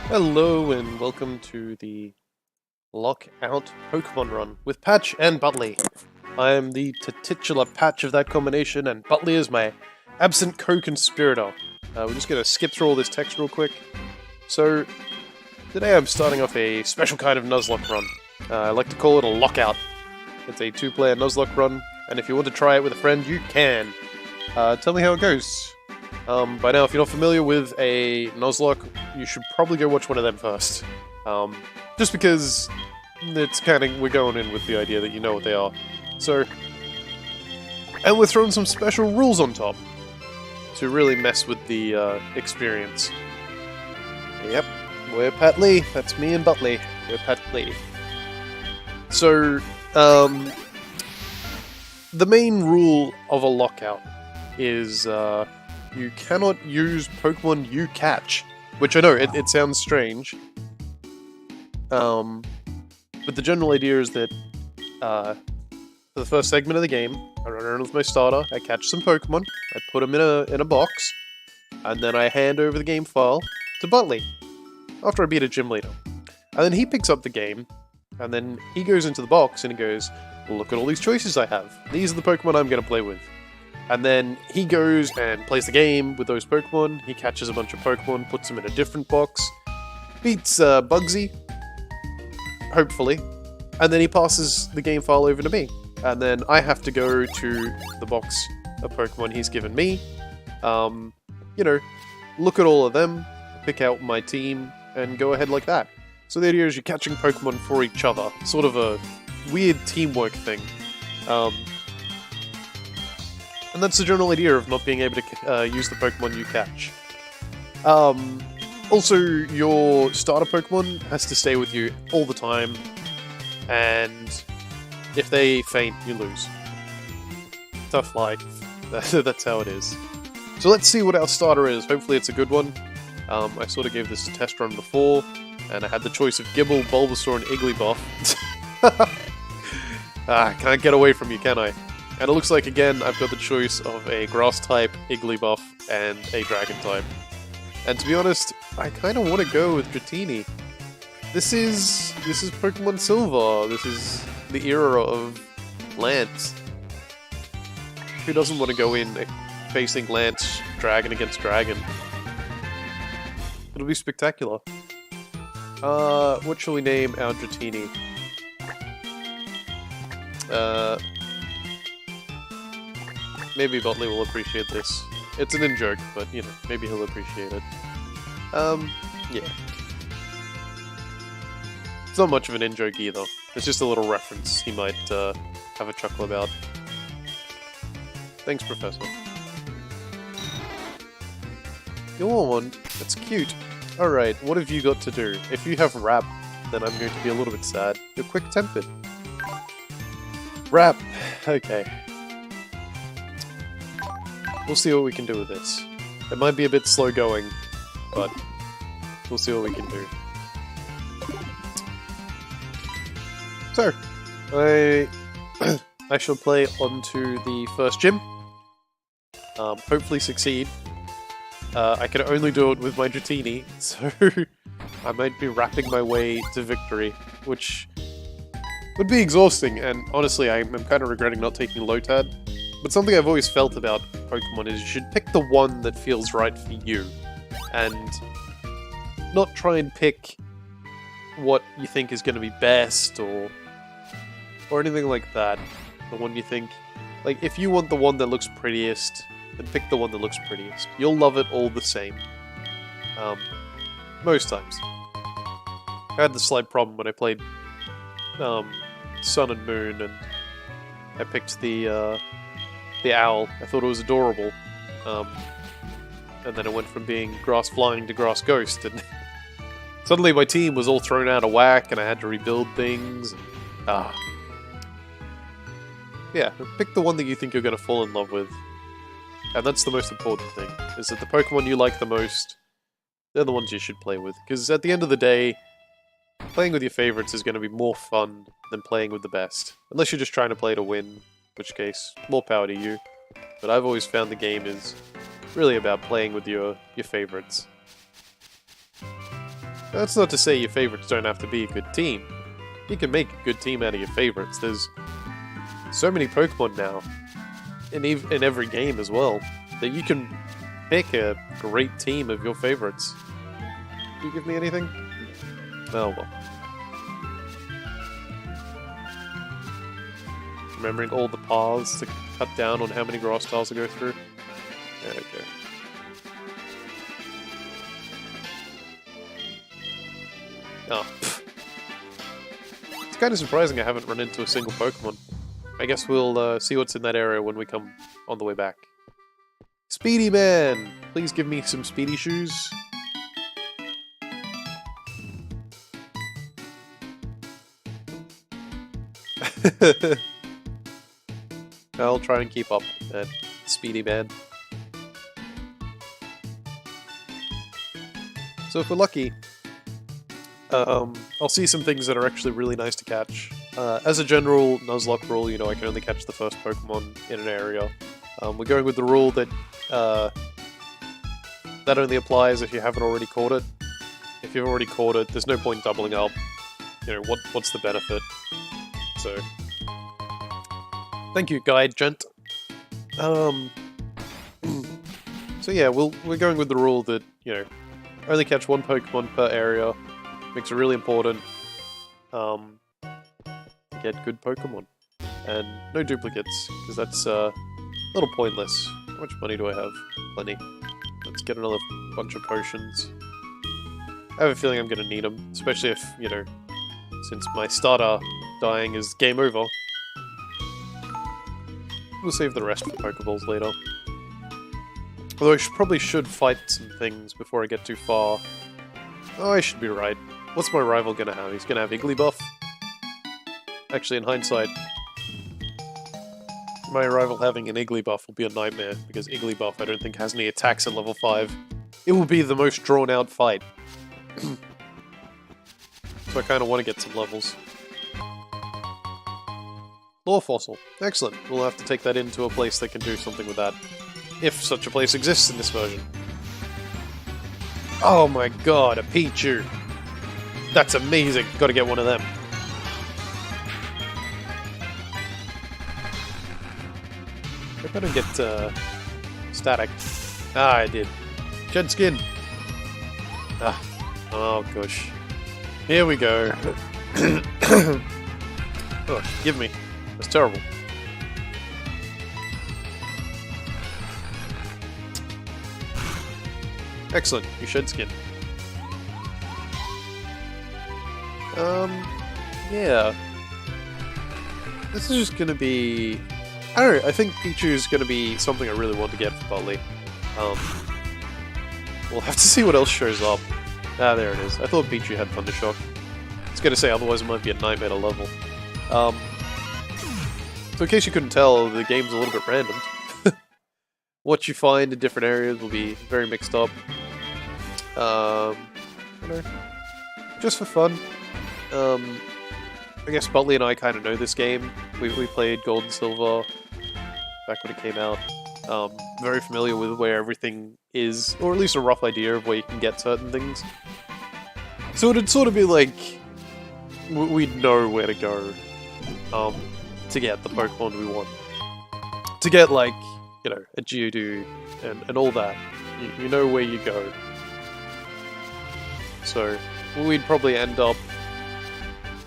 Hello and welcome to the Locke Out Pokemon run with Patch and Butley. I am the titular Patch of that combination, and Butley is my absent co-conspirator. We're just going to skip through all this text real quick. So, today I'm starting off a special kind of Nuzlocke run. I like to call it a Lockout. It's a two-player Nuzlocke run, and if you want to try it with a friend, you can. Tell me how it goes. By now, if you're not familiar with a Nuzlocke, you should probably go watch one of them first. Just because it's we're going in with the idea that you know what they are. So, and we're throwing some special rules on top to really mess with the experience. Yep, we're Pat Lee. That's me and Butley. We're Pat Lee. So, the main rule of a lockout is you cannot use Pokemon you catch. Which I know, it sounds strange. But the general idea is that for the first segment of the game, I run around with my starter, I catch some Pokemon, I put them in a box, and then I hand over the game file to Butley, after I beat a gym leader. And then he picks up the game, and then he goes into the box and he goes, look at all these choices I have. These are the Pokemon I'm going to play with. And then he goes and plays the game with those Pokemon, he catches a bunch of Pokemon, puts them in a different box, beats Bugsy, hopefully, and then he passes the game file over to me. And then I have to go to the box of Pokemon he's given me, look at all of them, pick out my team, and go ahead like that. So the idea is you're catching Pokemon for each other, sort of a weird teamwork thing. And that's the general idea of not being able to use the Pokemon you catch. Also, your starter Pokemon has to stay with you all the time, and if they faint, you lose. Tough life. That's how it is. So let's see what our starter is. Hopefully it's a good one. I sort of gave this a test run before, and I had the choice of Gible, Bulbasaur, and Igglybuff. Can't get away from you, can I? And it looks like, again, I've got the choice of a Grass-type, Igglybuff, and a Dragon-type. And to be honest, I kind of want to go with Dratini. This is Pokemon Silver. This is the era of Lance. Who doesn't want to go in facing Lance, Dragon against Dragon? It'll be spectacular. What shall we name our Dratini? Maybe Butley will appreciate this. It's an in-joke, but, maybe he'll appreciate it. Yeah. It's not much of an in-joke either. It's just a little reference he might have a chuckle about. Thanks, Professor. Go on, that's cute. Alright, what have you got to do? If you have Rap, then I'm going to be a little bit sad. You're quick-tempered. Rap. Okay. We'll see what we can do with this. It might be a bit slow going, but we'll see what we can do. So, I shall play onto the first gym. Hopefully succeed. I can only do it with my Dratini, so I might be rapping my way to victory, which would be exhausting, and honestly I'm kind of regretting not taking Lotad. But something I've always felt about Pokemon is you should pick the one that feels right for you, and not try and pick what you think is going to be best, or anything like that. The one you think... Like, if you want the one that looks prettiest, then pick the one that looks prettiest. You'll love it all the same. Most times. I had the slight problem when I played Sun and Moon, and I picked the owl. I thought it was adorable. And then it went from being grass flying to grass ghost, and suddenly my team was all thrown out of whack, and I had to rebuild things. Yeah, pick the one that you think you're going to fall in love with. And that's the most important thing, is that the Pokemon you like the most, they're the ones you should play with. Because at the end of the day, playing with your favorites is going to be more fun than playing with the best. Unless you're just trying to play to win, in which case, more power to you. But I've always found the game is really about playing with your favorites. That's not to say your favorites don't have to be a good team. You can make a good team out of your favorites. There's so many Pokemon now, in every game as well, that you can pick a great team of your favorites. Do you give me anything? Oh well. Remembering all the paths to cut down on how many grass tiles to go through. There we go. Oh. It's kind of surprising I haven't run into a single Pokemon. I guess we'll see what's in that area when we come on the way back. Speedy Man! Please give me some speedy shoes. I'll try and keep up at Speedy Man. So if we're lucky, I'll see some things that are actually really nice to catch. As a general Nuzlocke rule, you know, I can only catch the first Pokemon in an area. We're going with the rule that that only applies if you haven't already caught it. If you've already caught it, there's no point doubling up. You know, what's the benefit? So, thank you, guide gent. So yeah, we're going with the rule that, you know, only catch one Pokemon per area. Makes it really important. Get good Pokemon. And no duplicates, because that's a little pointless. How much money do I have? Plenty. Let's get another bunch of potions. I have a feeling I'm going to need them, especially if, you know, since my starter dying is game over. We'll save the rest for Pokeballs later. Although I probably should fight some things before I get too far. Oh, I should be right. What's my rival gonna have? He's gonna have Igglybuff? Actually, in hindsight, my rival having an Igglybuff will be a nightmare, because Igglybuff I don't think has any attacks at level 5. It will be the most drawn-out fight. So I kinda want to get some levels. Lore Fossil. Excellent. We'll have to take that into a place that can do something with that. If such a place exists in this version. Oh my god, a Pichu! That's amazing! Gotta get one of them. I better get, static. Ah, I did. Shed Skin! Ah. Oh gosh. Here we go. Oh, give me. That's terrible. Excellent, you shed skin. Yeah. This is just gonna be... I don't know, I think Pichu's gonna be something I really want to get for Butley. We'll have to see what else shows up. Ah, there it is. I thought Pichu had Thunder Shock. I was gonna say, otherwise it might be a nightmare to level. So in case you couldn't tell, the game's a little bit random. What you find in different areas will be very mixed up. I don't know. Just for fun. I guess Butley and I kind of know this game. We played Gold and Silver back when it came out. Very familiar with where everything is, or at least a rough idea of where you can get certain things. So it'd sort of be like we'd know where to go to get the Pokemon we want. To get, like, you know, a Geodude and all that. You know where you go. So we'd probably end up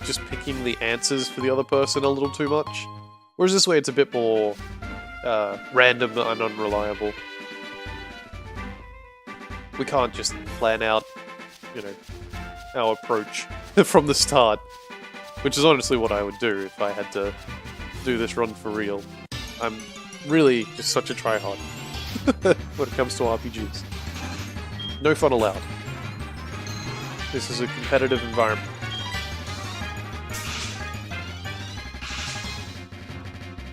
just picking the answers for the other person a little too much. Whereas this way it's a bit more random and unreliable. We can't just plan out, you know, our approach from the start. Which is honestly what I would do if I had to do this run for real. I'm really just such a tryhard when it comes to RPGs. No fun allowed. This is a competitive environment.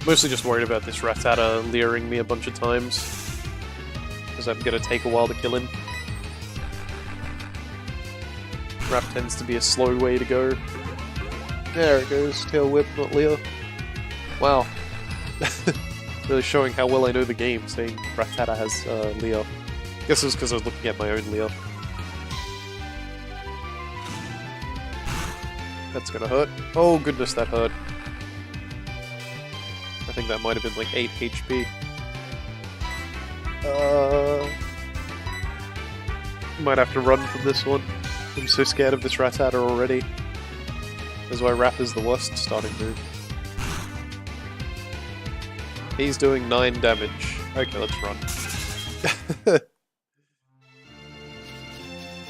Mostly just worried about this Rattata leering me a bunch of times. Because I'm gonna take a while to kill him. Rap tends to be a slow way to go. There it goes, Tail Whip, not Leo. Wow. Really showing how well I know the game, saying Rattata has Leo. Guess it was because I was looking at my own Leo. That's gonna hurt. Oh goodness, that hurt. I think that might have been like 8 HP. Might have to run from this one. I'm so scared of this Rattata already. That's why Rat is the worst starting move. He's doing 9 damage. Okay, let's run.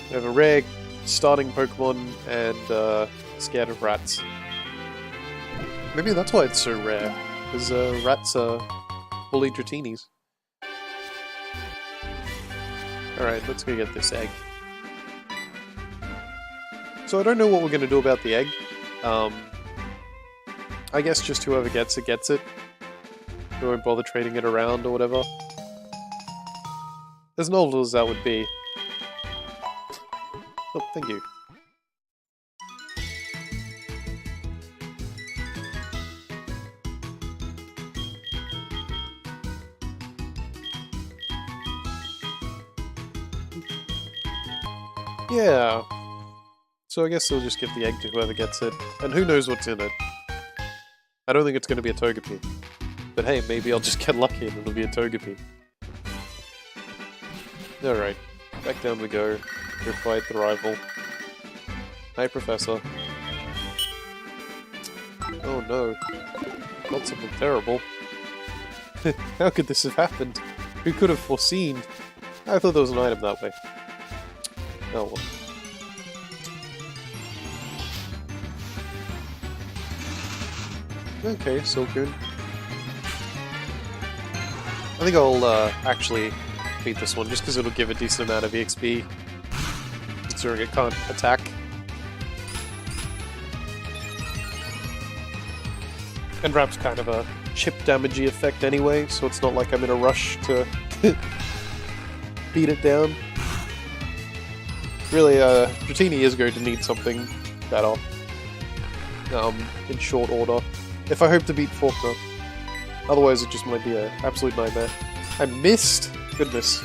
We have a rare starting Pokemon and scared of rats. Maybe that's why it's so rare, because rats are bully Dratinis. Alright, let's go get this egg. So I don't know what we're going to do about the egg. I guess just whoever gets it, gets it. We won't bother trading it around or whatever. As novel as that would be. Oh, thank you. Yeah. So I guess we'll just give the egg to whoever gets it. And who knows what's in it. I don't think it's going to be a Togepi. But hey, maybe I'll just get lucky and it'll be a Togepi. Alright. Back down we go. Go fight the rival. Hi, Professor. Oh no. Not something terrible. How could this have happened? Who could have foreseen? I thought there was an item that way. Oh well. Okay, Silcoon. I think I'll actually beat this one just because it'll give a decent amount of EXP. Considering it can't attack. And Rap's kind of a chip damagey effect anyway, so it's not like I'm in a rush to beat it down. Really, Dratini is going to need something better. In short order. If I hope to beat Faulkner. Otherwise it just might be an absolute nightmare. I missed! Goodness.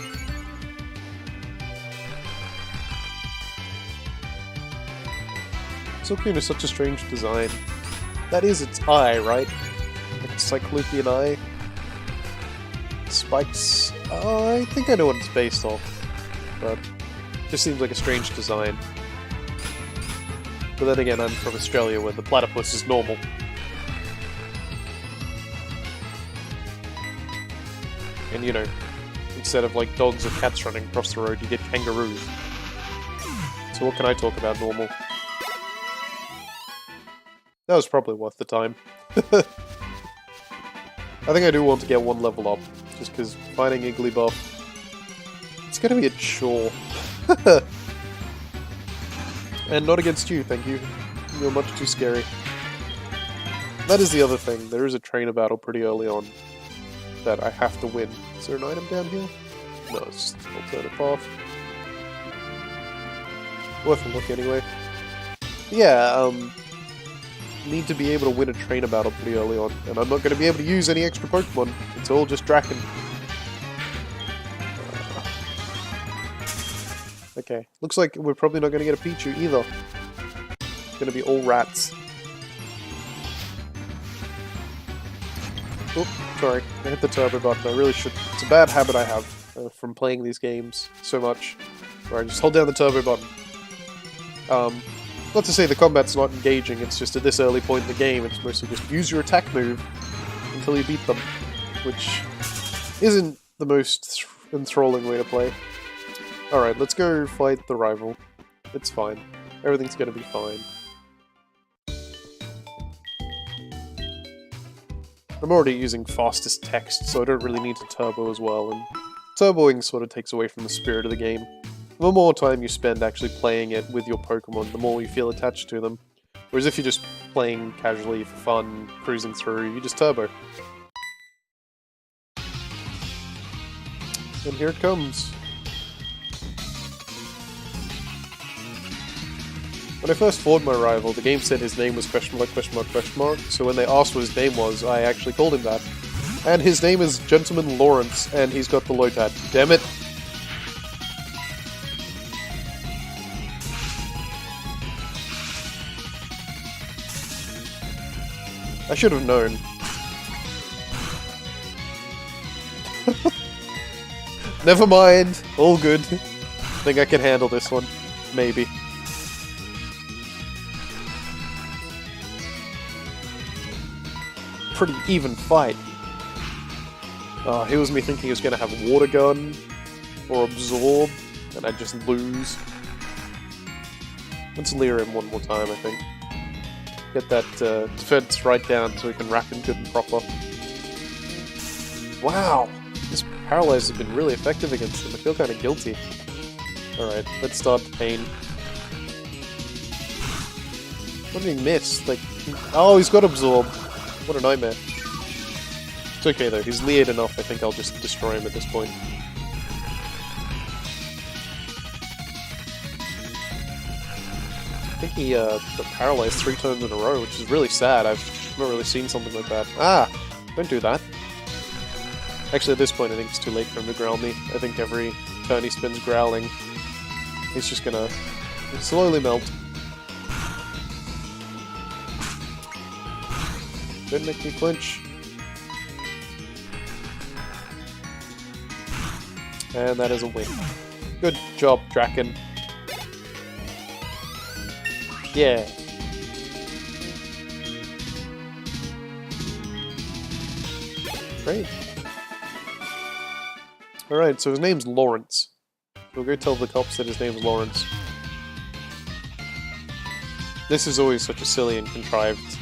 Silcoon is such a strange design. That is its eye, right? Like a Cyclopean eye. Spikes... I think I know what it's based off. But it just seems like a strange design. But then again, I'm from Australia where the platypus is normal. And you know, instead of like dogs or cats running across the road, you get kangaroos. So what can I talk about normal? That was probably worth the time. I think I do want to get one level up, just because fighting Igglybuff, it's gonna be a chore. And not against you, thank you. You're much too scary. That is the other thing, there is a trainer battle pretty early on that I have to win. Is there an item down here? No, it's just an alternate path. Worth a look anyway. Yeah, need to be able to win a trainer battle pretty early on, and I'm not going to be able to use any extra Pokemon. It's all just Draken. Okay, looks like we're probably not going to get a Pichu either. It's going to be all rats. Oop, sorry, I hit the turbo button. I really should. It's a bad habit I have from playing these games so much, where I just hold down the turbo button. Not to say the combat's not engaging, it's just at this early point in the game, it's mostly just use your attack move until you beat them, which isn't the most enthralling way to play. Alright, let's go fight the rival. It's fine. Everything's gonna be fine. I'm already using fastest text, so I don't really need to turbo as well, and turboing sort of takes away from the spirit of the game. The more time you spend actually playing it with your Pokemon, the more you feel attached to them. Whereas if you're just playing casually for fun, cruising through, you just turbo. And here it comes. When I first fought my rival, the game said his name was question mark, so when they asked what his name was, I actually called him that. And his name is Gentleman Lawrence, and he's got the Lotad. Damn it! I should have known. Never mind. All good. Think I can handle this one. Maybe. Pretty even fight. Oh, here was me thinking he was going to have a water gun or absorb, and I'd just lose. Let's leer him one more time, I think. Get that defense right down so we can rack him good and proper. Wow! This paralyze has been really effective against him. I feel kind of guilty. Alright, let's start the pain. What did he miss? Like, oh, he's got absorb. What a nightmare. It's okay though, he's leered enough, I think I'll just destroy him at this point. I think he got paralyzed 3 turns in a row, which is really sad. I've not really seen something like that. Ah! Don't do that. Actually, at this point, I think it's too late for him to growl me. I think every turn he spends growling, he's just gonna slowly melt. Don't make me flinch. And that is a win. Good job, Draken. Yeah. Great. Alright, so his name's Lawrence. We'll go tell the cops that his name's Lawrence. This is always such a silly and contrived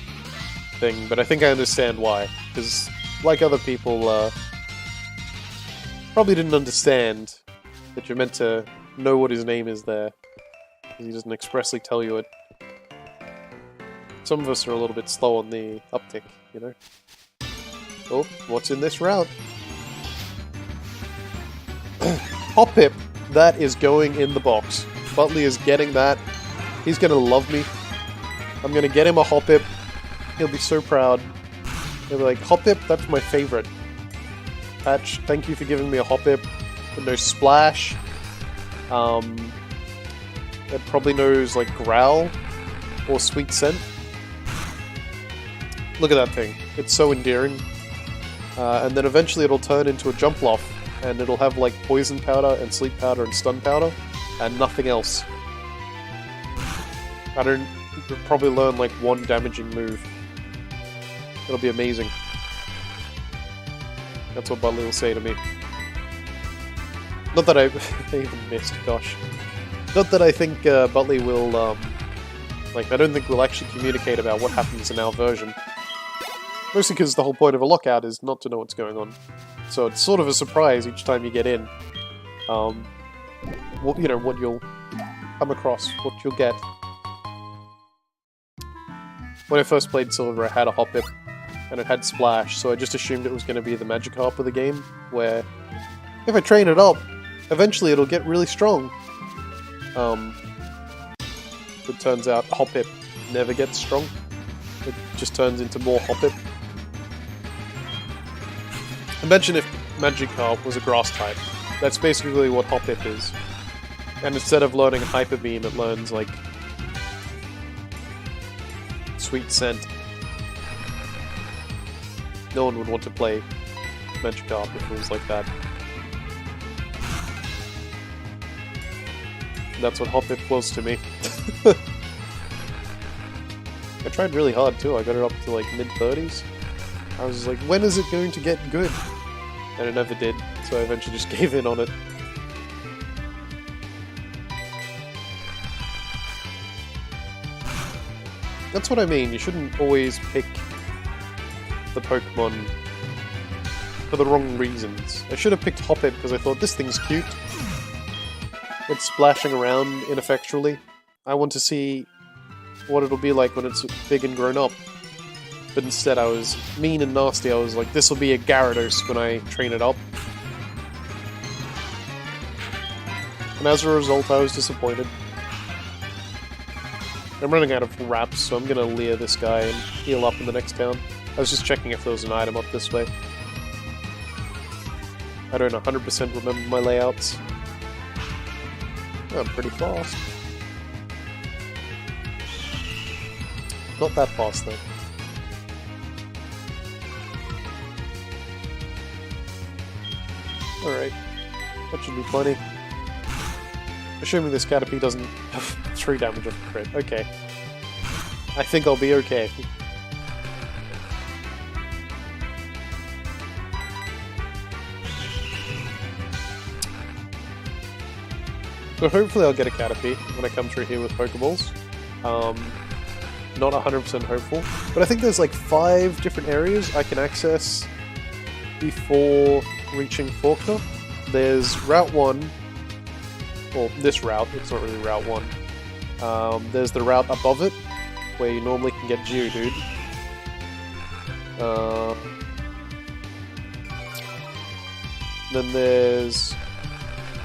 thing, but I think I understand why. Because, like other people, probably didn't understand that you're meant to know what his name is there. He doesn't expressly tell you it. Some of us are a little bit slow on the uptick, you know? Oh, what's in this route? Hoppip! That is going in the box. Butley is getting that. He's gonna love me. I'm gonna get him a Hoppip. He'll be so proud. He'll be like, Hoppip, that's my favorite. Patch, thank you for giving me a Hoppip. It knows Splash. It probably knows, like, Growl. Or Sweet Scent. Look at that thing. It's so endearing. And then eventually it'll turn into a Jumpluff. And it'll have, like, Poison Powder and Sleep Powder and Stun Powder. And nothing else. You'll probably learn, like, one damaging move. It'll be amazing. That's what Butley will say to me. Not that I even missed, gosh. Not that I think Butley will, like, I don't think we'll actually communicate about what happens in our version. Mostly because the whole point of a lockout is not to know what's going on. So it's sort of a surprise each time you get in. What, you know, what you'll come across, what you'll get. When I first played Silver, I had a Hoppip, and it had Splash, so I just assumed it was going to be the Magikarp of the game, where if I train it up, eventually it'll get really strong. It turns out Hoppip never gets strong. It just turns into more Hoppip. Imagine if Magikarp was a grass type. That's basically what Hoppip is. And instead of learning Hyper Beam, it learns, like, Sweet Scent. No one would want to play Magikarp if it was like that. That's what Hoppip was to me. I tried really hard too, I got it up to like mid-30s. I was like, when is it going to get good? And it never did, so I eventually just gave in on it. That's what I mean, you shouldn't always pick the Pokemon for the wrong reasons. I should have picked Hoppip because I thought this thing's cute. It's splashing around ineffectually. I want to see what it'll be like when it's big and grown up. But instead I was mean and nasty. I was like, this will be a Gyarados when I train it up. And as a result, I was disappointed. I'm running out of wraps, so I'm gonna leer this guy and heal up in the next town. I was just checking if there was an item up this way. I don't 100% remember my layouts. I'm pretty fast. Not that fast, though. Alright. That should be plenty. Assuming this Caterpie doesn't have 3 damage off the crit. Okay. I think I'll be okay. So hopefully I'll get a Caterpie when I come through here with Pokeballs. Not 100% hopeful, but I think there's like 5 different areas I can access before reaching Faulkner. There's Route 1, well, this route, it's not really Route 1. There's the route above it, where you normally can get Geodude. Then there's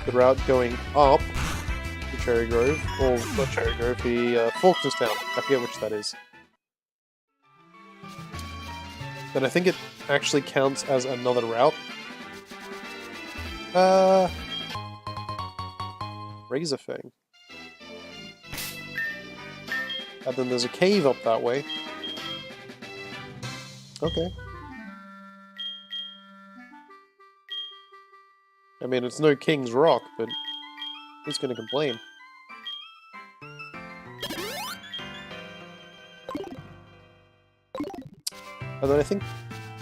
the route going up to Cherry Grove, or not Cherry Grove, the Faulkner's Town. I forget which that is. Then I think it actually counts as another route. Razorfang. And then there's a cave up that way. Okay. I mean, it's no King's Rock, but who's gonna complain? And then I think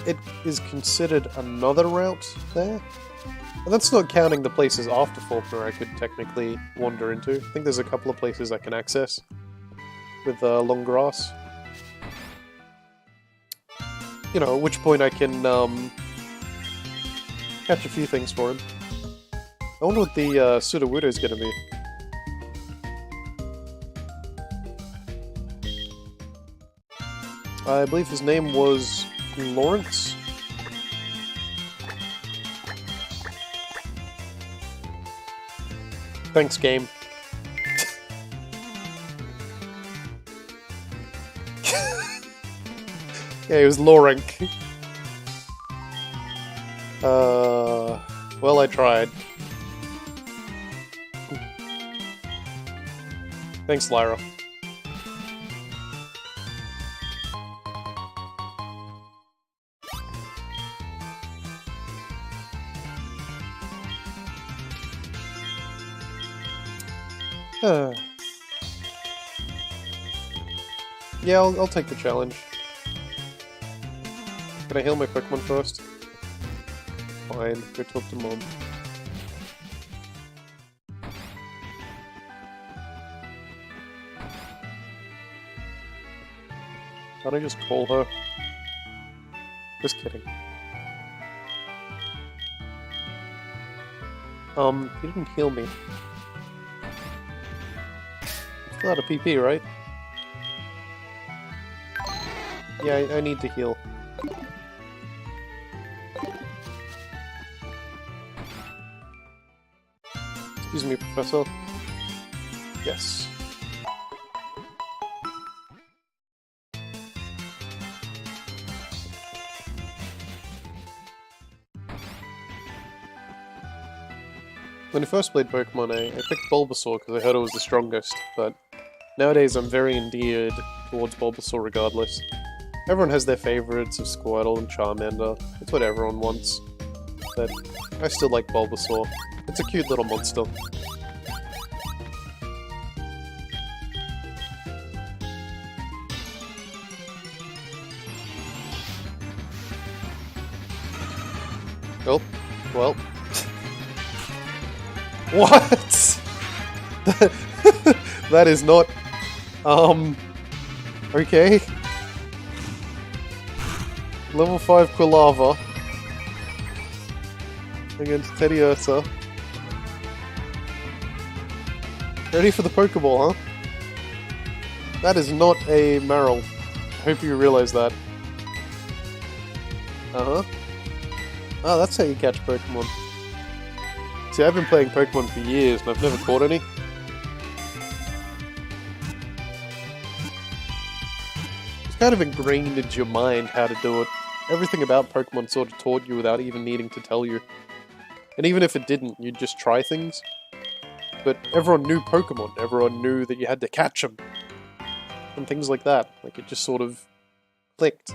it is considered another route there. And that's not counting the places after Faulkner I could technically wander into. I think there's a couple of places I can access with long grass. You know, at which point I can catch a few things for him. I wonder what the Sudowoodo is going to be. I believe his name was Lawrence. Thanks, game. Yeah, it was Lorink. Well, I tried. Thanks, Lyra. Yeah, I'll take the challenge. Can I heal my Pokemon first? Fine, go talk to Mom. Can't I just call her? Just kidding. You didn't heal me. Still out of PP, right? Yeah, I need to heal. Excuse me, Professor. Yes. When I first played Pokemon, I picked Bulbasaur because I heard it was the strongest, but nowadays I'm very endeared towards Bulbasaur regardless. Everyone has their favourites of Squirtle and Charmander. It's what everyone wants. But I still like Bulbasaur. It's a cute little monster. Oh, well. What? That is not... Okay. Level 5 Quilava against Teddiursa. Ready for the Pokeball, huh? That is not a Marill. I hope you realize that. Uh-huh. Ah, that's how you catch Pokemon. See, I've been playing Pokemon for years and I've never caught any. It's kind of ingrained into your mind how to do it. Everything about Pokemon sort of taught you without even needing to tell you. And even if it didn't, you'd just try things. But everyone knew Pokemon. Everyone knew that you had to catch them. And things like that. Like, it just sort of clicked.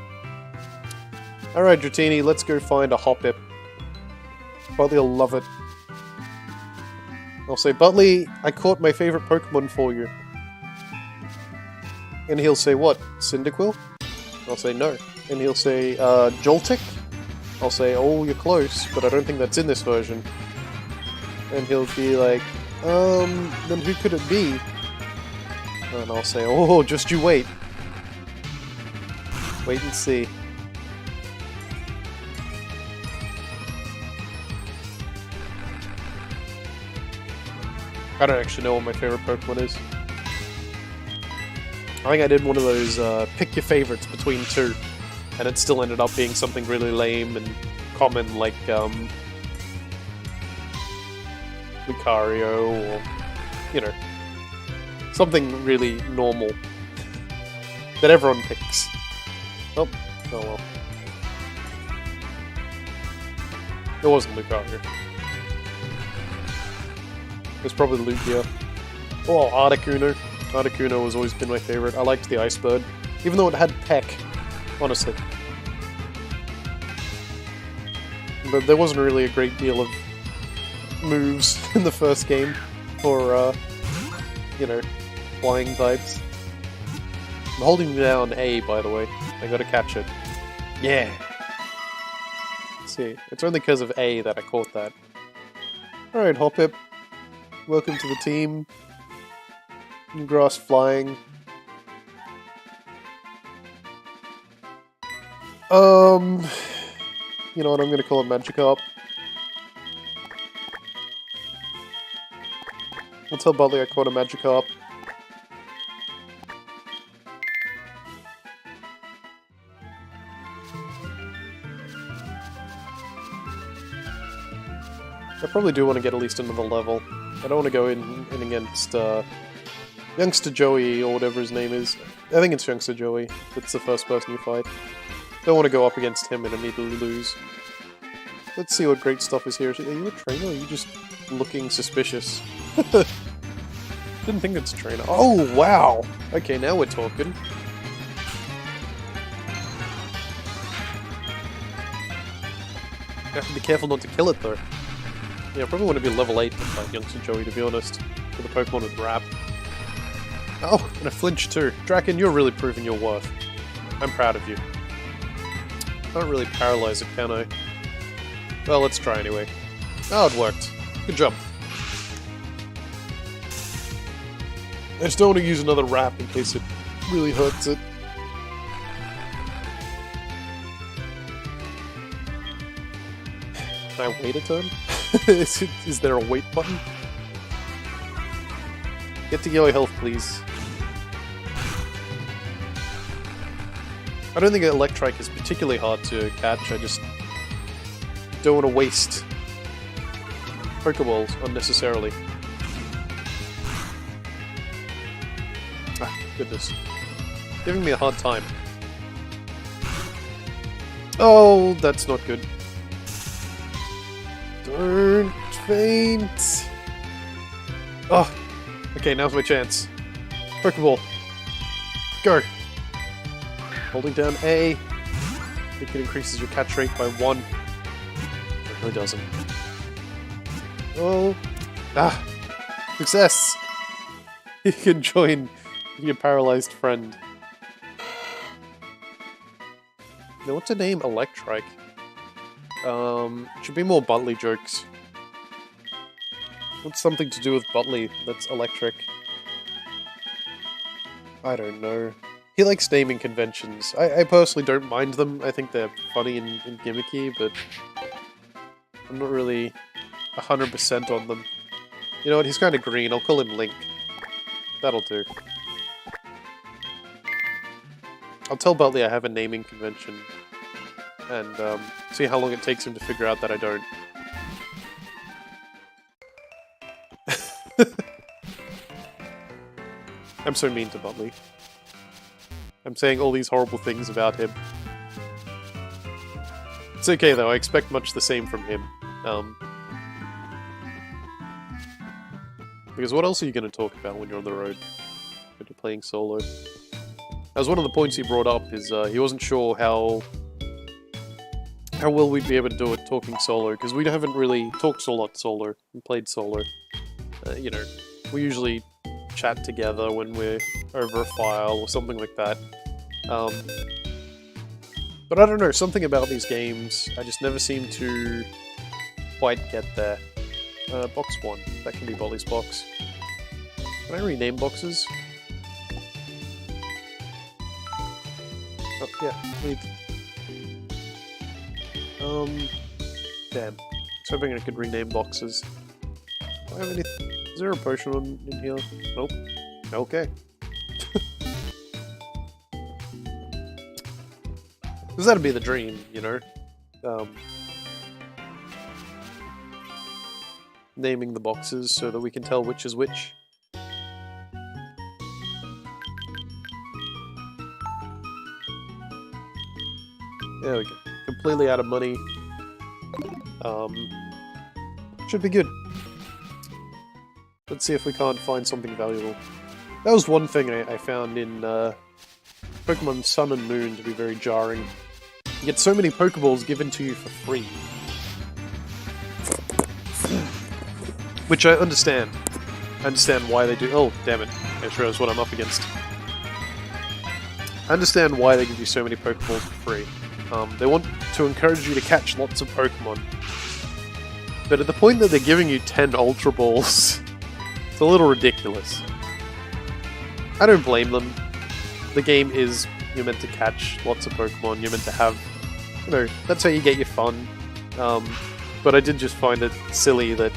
Alright, Dratini, let's go find a Hoppip. Butley will love it. I'll say, Butley, I caught my favorite Pokemon for you. And he'll say, what? Cyndaquil? I'll say, no. And he'll say, Joltik? I'll say, oh, you're close, but I don't think that's in this version. And he'll be like, then who could it be? And I'll say, oh, just you wait. Wait and see. I don't actually know what my favorite Pokemon is. I think I did one of those, pick your favorites between two, and it still ended up being something really lame and common, like, Lucario, or, you know, something really normal that everyone picks. Oh well. It wasn't Lucario. It was probably Lugia. Oh, Articuno. Articuno has always been my favorite. I liked the Ice Bird, even though it had Peck, honestly. But there wasn't really a great deal of moves in the first game for, you know, flying types. I'm holding down A, by the way. I gotta catch it. Yeah! Let's see. It's only because of A that I caught that. Alright, Hoppip. Welcome to the team. Grass flying. You know what, I'm gonna call it Magikarp. I'll tell Butley I caught a Magikarp. I probably do want to get at least another level. I don't want to go in against, Youngster Joey, or whatever his name is. I think it's Youngster Joey. That's the first person you fight. Don't want to go up against him and immediately lose. Let's see what great stuff is here. Are you a trainer, or are you just looking suspicious? Didn't think it's a trainer. Oh, wow! Okay, now we're talking. You have to be careful not to kill it, though. Yeah, I probably want to be level 8 to fight Youngster Joey, to be honest. For the Pokemon with Wrap. Oh, and a flinch too. Draken, you're really proving your worth. I'm proud of you. Can't really paralyze it, can I? Well, let's try anyway. Oh, it worked. Good job. I just don't want to use another Wrap in case it really hurts it. Can I wait a turn? Is there a wait button? Get to yellow health, please. I don't think Electrike is particularly hard to catch, I just don't want to waste Pokeballs unnecessarily. Ah, goodness. Giving me a hard time. Oh, that's not good. Don't faint! Oh, okay, now's my chance. Pokeball. Go! Holding down A. I think it increases your catch rate by 1. It really doesn't. Oh. Ah! Success! You can join your paralyzed friend. Now, what's a name? Electrike. Should be more Butley jokes. What's something to do with Butley that's electric? I don't know. He likes naming conventions. I personally don't mind them. I think they're funny and gimmicky, but I'm not really 100% on them. You know what? He's kind of green. I'll call him Link. That'll do. I'll tell Butley I have a naming convention. And, see how long it takes him to figure out that I don't. I'm so mean to Butley. I'm saying all these horrible things about him. It's okay though, I expect much the same from him. Because what else are you going to talk about when you're on the road? When you're playing solo? As one of the points he brought up is, he wasn't sure how how well we'd be able to do it talking solo, because we haven't really talked a lot solo and played solo. You know, we usually chat together when we're over a file or something like that. But I don't know, something about these games, I just never seem to quite get there. Box 1, that can be Bolly's box. Can I rename boxes? Oh, yeah, leave. Damn. I was hoping I could rename boxes. Do I have any... Is there a potion in here? Nope. Okay. Because that'd be the dream, you know? Naming the boxes so that we can tell which is which. There we go. Completely out of money. Should be good. Let's see if we can't find something valuable. That was one thing I found in Pokemon Sun and Moon to be very jarring. You get so many Pokeballs given to you for free. Which I understand. I understand why they do- oh, damn it. I just realized what I'm up against. I understand why they give you so many Pokeballs for free. They want to encourage you to catch lots of Pokemon. But at the point that they're giving you 10 Ultra Balls, it's a little ridiculous. I don't blame them. The game is, you're meant to catch lots of Pokemon, you're meant to have, you know, that's how you get your fun. But I did just find it silly that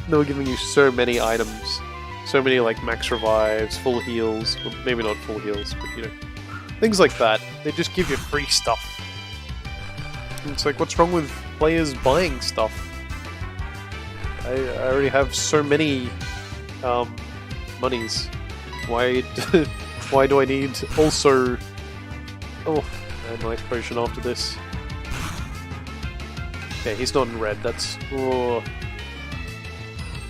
they were giving you so many items. So many, like, max revives, full heals, well, maybe not full heals, but, you know, things like that. They just give you free stuff. And it's like, what's wrong with players buying stuff? I already have so many monies. Why why do I need also... Oh, a nice potion after this. Okay, he's not in red, that's... Oh.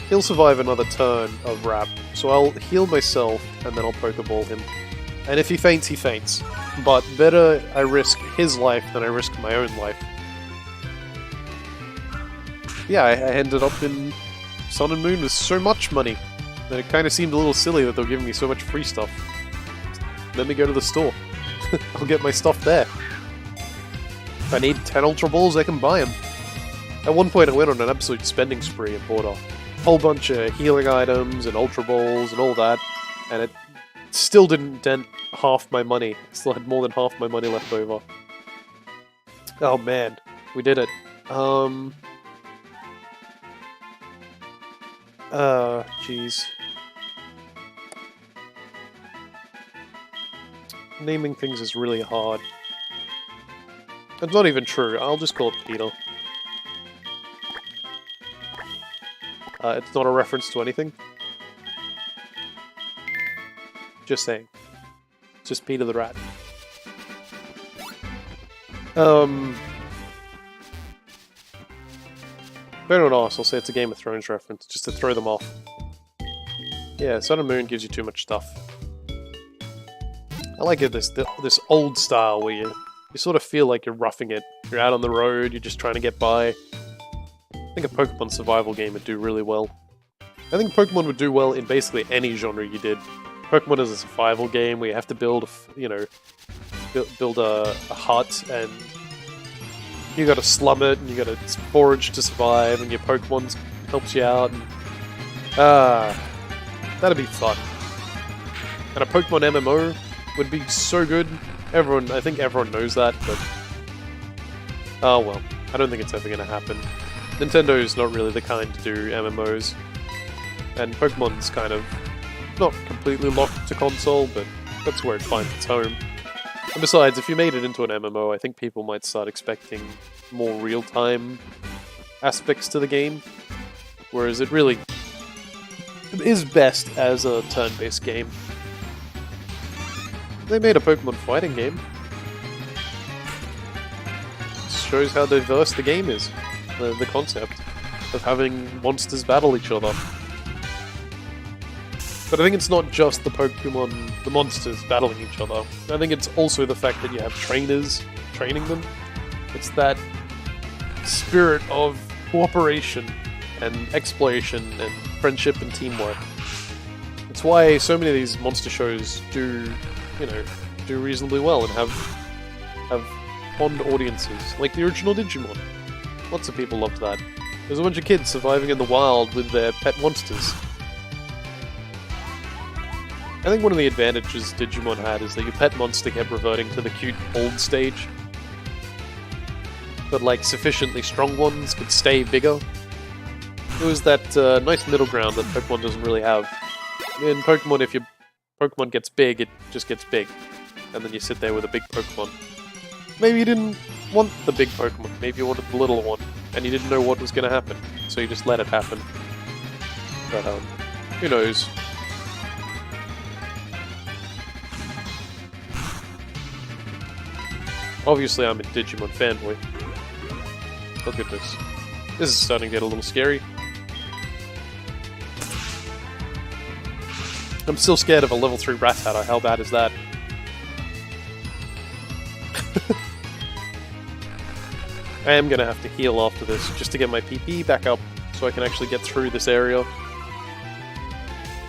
He'll survive another turn of Wrap, so I'll heal myself and then I'll Pokeball him. And if he faints, he faints. But better I risk his life than I risk my own life. Yeah, I ended up in Sun and Moon with so much money that it kind of seemed a little silly that they were giving me so much free stuff. Let me go to the store. I'll get my stuff there. If I need 10 Ultra Balls, I can buy them. At one point I went on an absolute spending spree and bought a whole bunch of healing items and Ultra Balls and all that, and it still didn't dent half my money. I still had more than half my money left over. Oh man, we did it. Jeez. Naming things is really hard. It's not even true, I'll just call it Peter. It's not a reference to anything. Just saying. It's just Peter the Rat. If anyone asks, I'll say it's a Game of Thrones reference, just to throw them off. Yeah, Sun and Moon gives you too much stuff. I like it, this old style where you sort of feel like you're roughing it. You're out on the road, you're just trying to get by. I think a Pokemon survival game would do really well. I think Pokemon would do well in basically any genre you did. Pokemon is a survival game where you have to build, you know, build a hut, and you gotta slum it, and you gotta forage to survive, and your Pokemon helps you out, and that'd be fun. And a Pokemon MMO would be so good. I think everyone knows that, but oh well, I don't think it's ever gonna happen. Nintendo's not really the kind to do MMOs, and Pokemon's kind of not completely locked to console, but that's where it finds its home. And besides, if you made it into an MMO, I think people might start expecting more real-time aspects to the game, whereas it is best as a turn-based game. They made a Pokemon fighting game. Shows how diverse the game is. The concept of having monsters battle each other. But I think it's not just the monsters battling each other. I think it's also the fact that you have trainers training them. It's that spirit of cooperation and exploration and friendship and teamwork. It's why so many of these monster shows do reasonably well and have fond audiences. Like the original Digimon. Lots of people loved that. There's a bunch of kids surviving in the wild with their pet monsters. I think one of the advantages Digimon had is that your pet monster kept reverting to the cute old stage. But like sufficiently strong ones could stay bigger. It was that nice middle ground that Pokemon doesn't really have. In Pokemon, if your Pokemon gets big, it just gets big. And then you sit there with a big Pokemon. Maybe you didn't want the big Pokemon, maybe you wanted the little one, and you didn't know what was going to happen, so you just let it happen. But, who knows? Obviously I'm a Digimon fanboy. Look at this. This is starting to get a little scary. I'm still scared of a level 3 Rattata, how bad is that? I am gonna have to heal after this, just to get my PP back up, so I can actually get through this area.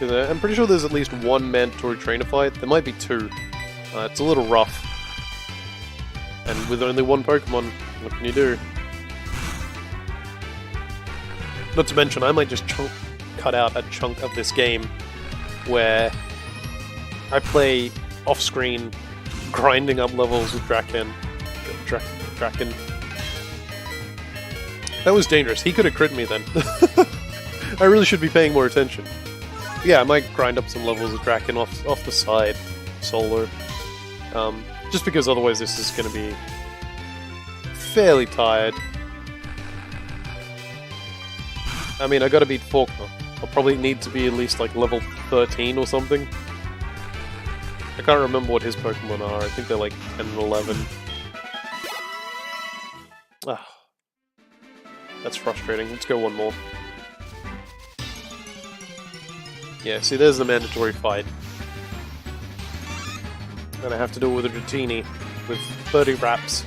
I'm pretty sure there's at least one mandatory trainer fight. There might be 2. It's a little rough. And with only one Pokemon, what can you do? Not to mention, I might just cut out a chunk of this game where I play off-screen, grinding up levels with Draken. Draken. That was dangerous. He could have crit me then. I really should be paying more attention. Yeah, I might grind up some levels with Draken off the side, solo. Just because otherwise this is going to be fairly tired. I mean, I gotta beat Faulkner. I'll probably need to be at least like level 13 or something. I can't remember what his Pokemon are. I think they're like 10 and 11. Ah. That's frustrating. Let's go one more. Yeah, see, there's the mandatory fight. And I have to do it with a Dratini with 30 wraps.